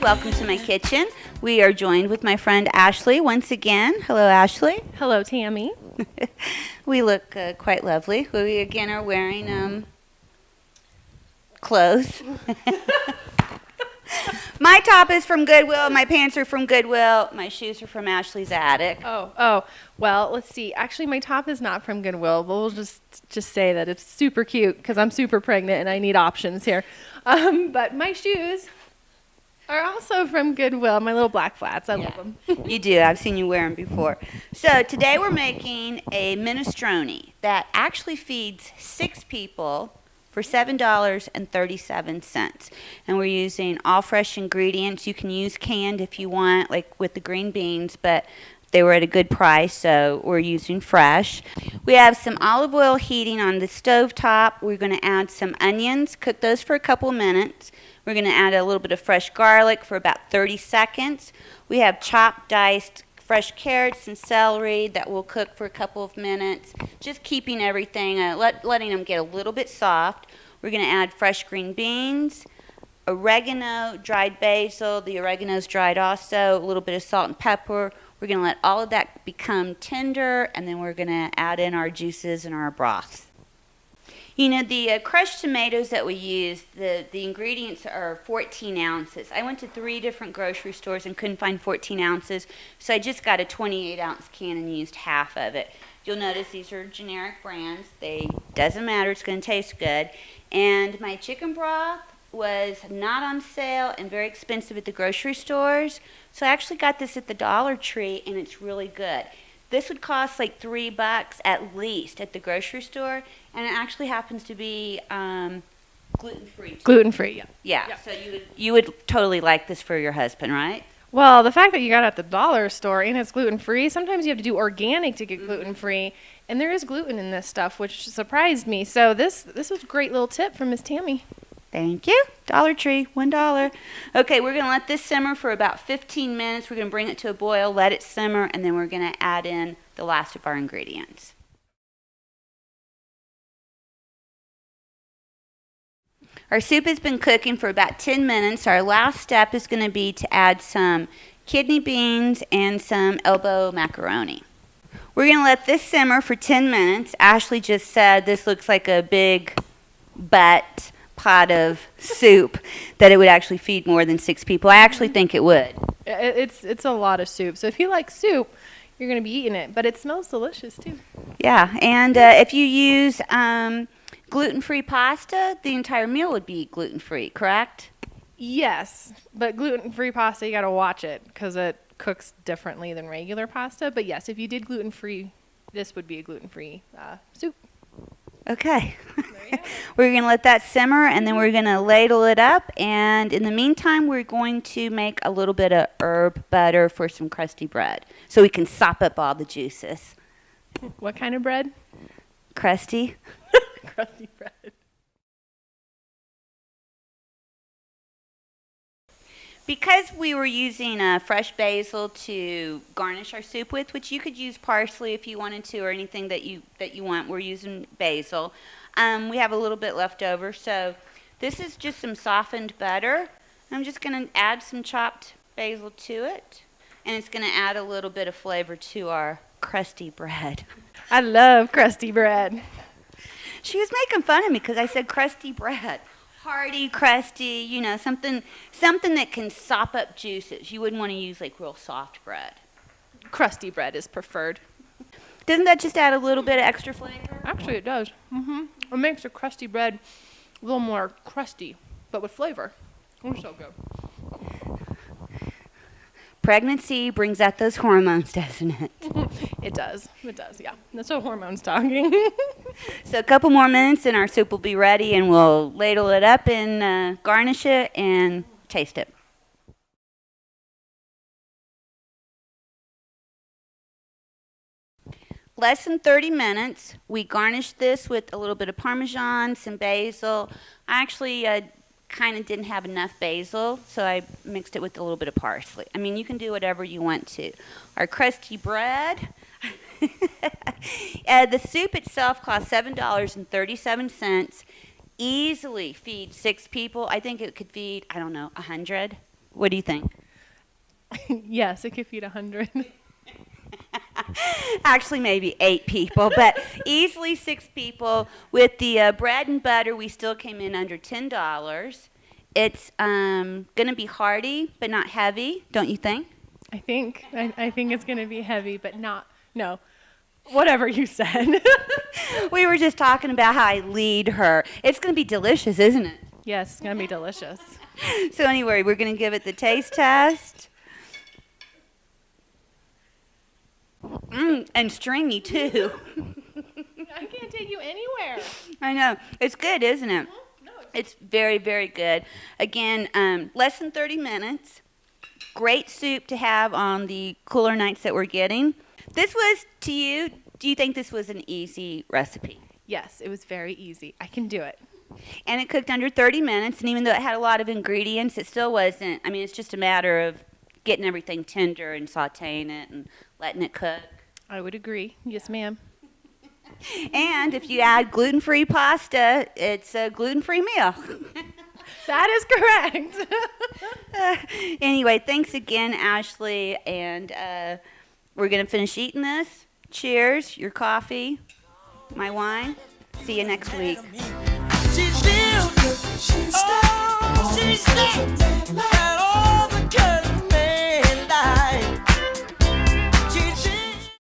Welcome to my kitchen. We are joined with my friend Ashley once again. Hello, Ashley. Hello, Tammy. We look quite lovely. We again are wearing clothes. My top is from Goodwill. My pants are from Goodwill. My shoes are from Ashley's attic. Oh. Well, let's see. Actually, my top is not from Goodwill, but we'll just say that it's super cute because I'm super pregnant and I need options here. But my shoes are also from Goodwill. My little black flats. I love them. You do. I've seen you wear them before. So today we're making a minestrone that actually feeds 6 people for $7.37. And we're using all fresh ingredients. You can use canned if you want, like with the green beans, but they were at a good price, so we're using fresh. We have some olive oil heating on the stove top. We're going to add some onions, cook those for a couple of minutes. We're going to add a little bit of fresh garlic for about 30 seconds. We have chopped, diced fresh carrots and celery that will cook for a couple of minutes, just keeping everything, letting them get a little bit soft. We're going to add fresh green beans, oregano, dried basil. The oregano's dried also, a little bit of salt and pepper. We're going to let all of that become tender, and then we're going to add in our juices and our broths. You know, the crushed tomatoes that we use, the ingredients are 14 ounces. I went to 3 different grocery stores and couldn't find 14 ounces, so I just got a 28-ounce can and used half of it. You'll notice these are generic brands. Doesn't matter, it's going to taste good. And my chicken broth was not on sale and very expensive at the grocery stores, so I actually got this at the Dollar Tree, and it's really good. This would cost like $3 at least at the grocery store, and it actually happens to be gluten-free. Gluten-free, Yeah. Yeah. So you would totally like this for your husband, right? Well, the fact that you got it at the dollar store and it's gluten-free, sometimes you have to do organic to get gluten-free, and there is gluten in this stuff, which surprised me. So this was a great little tip from Miss Tammy. Thank you. Dollar Tree, $1. Okay, we're going to let this simmer for about 15 minutes. We're going to bring it to a boil, let it simmer, and then we're going to add in the last of our ingredients. Our soup has been cooking for about 10 minutes. Our last step is going to be to add some kidney beans and some elbow macaroni. We're going to let this simmer for 10 minutes. Ashley just said this looks like a big pot of soup, that it would actually feed more than 6 people. I actually think it would. It's a lot of soup. So if you like soup, you're going to be eating it, but it smells delicious too. Yeah, and if you use gluten-free pasta, the entire meal would be gluten-free, correct? Yes, but gluten-free pasta, you got to watch it because it cooks differently than regular pasta. But yes, if you did gluten-free, this would be a gluten-free soup. Okay. We're going to let that simmer, and then we're going to ladle it up. And in the meantime, we're going to make a little bit of herb butter for some crusty bread so we can sop up all the juices. What kind of bread? Crusty. Crusty bread. Because we were using fresh basil to garnish our soup with, which you could use parsley if you wanted to, or anything that you want. We're using basil. We have a little bit left over, so this is just some softened butter. I'm just going to add some chopped basil to it, and it's going to add a little bit of flavor to our crusty bread. I love crusty bread. She was making fun of me because I said crusty bread. Hearty, crusty, you know, something that can sop up juices. You wouldn't want to use like real soft bread. Crusty bread is preferred. Doesn't that just add a little bit of extra flavor? Actually, it does. It makes the crusty bread a little more crusty, but with flavor. It's so good. Pregnancy brings out those hormones, doesn't it? It does, yeah. That's what hormones talking. So a couple more minutes and our soup will be ready, and we'll ladle it up and garnish it and taste it. Less than 30 minutes. We garnished this with a little bit of parmesan, some basil. I actually kind of didn't have enough basil, so I mixed it with a little bit of parsley. I mean, you can do whatever you want to. Our crusty bread. The soup itself cost $7.37. Easily feed 6 people. I think it could feed, 100 What do you think? Yes, it could feed 100. Actually, maybe 8 people, but easily 6 people. With the bread and butter, we still came in under $10. It's going to be hearty, but not heavy, don't you think? I think it's going to be heavy, but not, no, whatever you said. We were just talking about how I lead her. It's going to be delicious, isn't it? Yes, it's going to be delicious. So anyway, we're going to give it the taste test. And stringy, too. I can't take you anywhere. I know. It's good, isn't it? No, It's very, very good. Again, less than 30 minutes. Great soup to have on the cooler nights that we're getting. This was, to you, do you think this was an easy recipe? yes, it was very easy. I can do it. And it cooked under 30 minutes, and even though it had a lot of ingredients, it still wasn't, I mean, it's just a matter of getting everything tender and sauteing it and letting it cook. I would agree. Yes, ma'am. And if you add gluten-free pasta, it's a gluten-free meal. That is correct. Anyway, thanks again, Ashley, and we're going to finish eating this. Cheers, your coffee, my wine. See you next week. She's built, she's stacked, got all the colors.